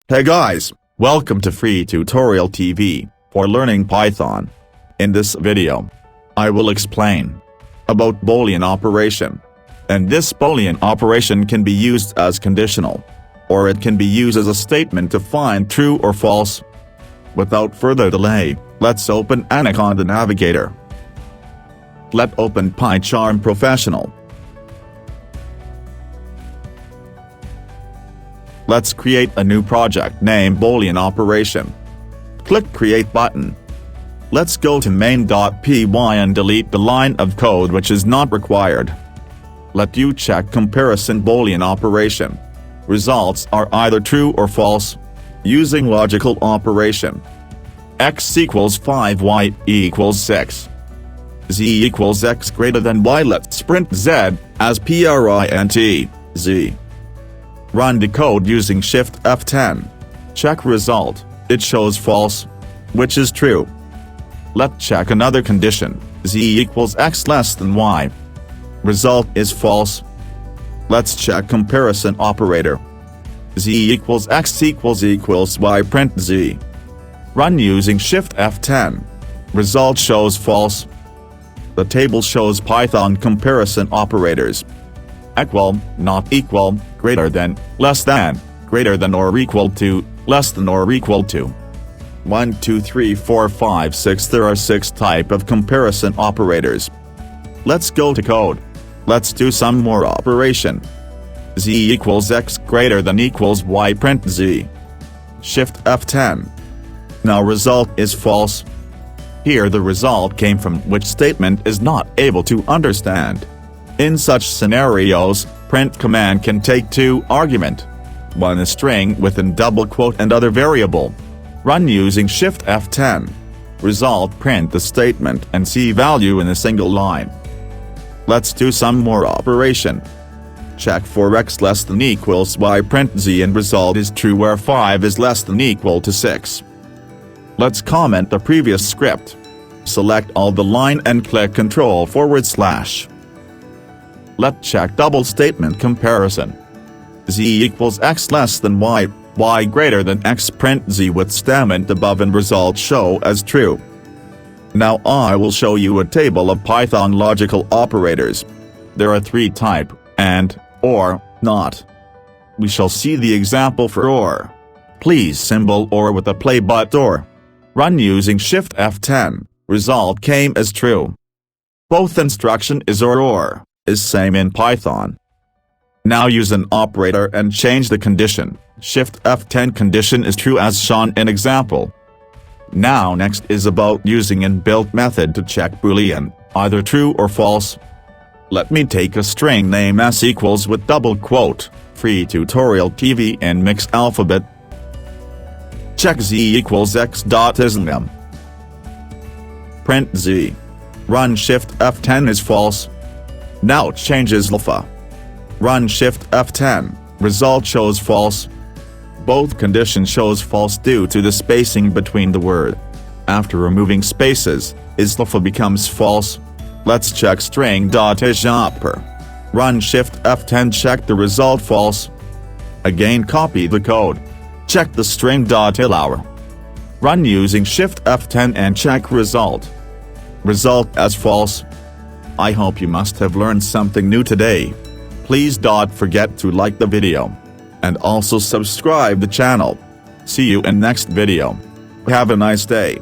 Hey guys, welcome to Free Tutorial TV, for learning Python. In this video, I will explain about Boolean operation. And this Boolean operation can be used as conditional, or it can be used as a statement to find true or false. Without further delay, let's open Anaconda Navigator. Let's open PyCharm Professional. Let's create a new project named Boolean operation. Click Create button. Let's go to main.py and delete the line of code which is not required. Let you check comparison Boolean operation. Results are either true or false. Using logical operation. X equals 5, Y equals 6. Z equals X greater than Y. Let's print Z as print Z. Run the code using Shift F10. Check result, it shows false, which is true. Let's check another condition, Z equals X less than Y. Result is false. Let's check comparison operator. Z equals X equals Y print Z. Run using Shift F10. Result shows false. The table shows Python comparison operators. Equal, not equal, greater than, less than, greater than or equal to, less than or equal to. 1, 2, 3, 4, 5, 6. There are 6 types of comparison operators. Let's go to code. Let's do some more operation. Z equals X greater than equals Y print Z. Shift F10. Now result is false. Here the result came from which statement is not able to understand. In such scenarios, print command can take 2 argument. One is string within double quote and other variable. Run using Shift F10. Result print the statement and see value in a single line. Let's do some more operation. Check for X less than equals Y print Z and result is true where 5 is less than equal to 6. Let's comment the previous script. Select all the line and click Ctrl/. Let's check double statement comparison. Z equals X less than Y, Y greater than X print Z with statement above and result show as true. Now I will show you a table of Python logical operators. There are 3 types, and, or, not. We shall see the example for or. Please symbol or with a play but or. Run using Shift F10, result came as true. Both instruction is or. Is same in Python. Now use an operator and change the condition. Shift F10 condition is true as shown in example. Now next is about using inbuilt method to check Boolean, either true or false. Let me take a string name s equals with double quote, Free Tutorial TV and mix alphabet. Check Z equals X dot isn't them. Print Z. Run Shift F10 is false. Now changes alpha. Run Shift F10, result shows false. Both conditions shows false due to the spacing between the word. After removing spaces, is alpha becomes false. Let's check string.isUpper. Run Shift F10 check the result false. Again copy the code. Check the string.ilour. Run using Shift F10 and check result. Result as false. I hope you must have learned something new today. Please don't forget to like the video. And also subscribe the channel. See you in next video. Have a nice day.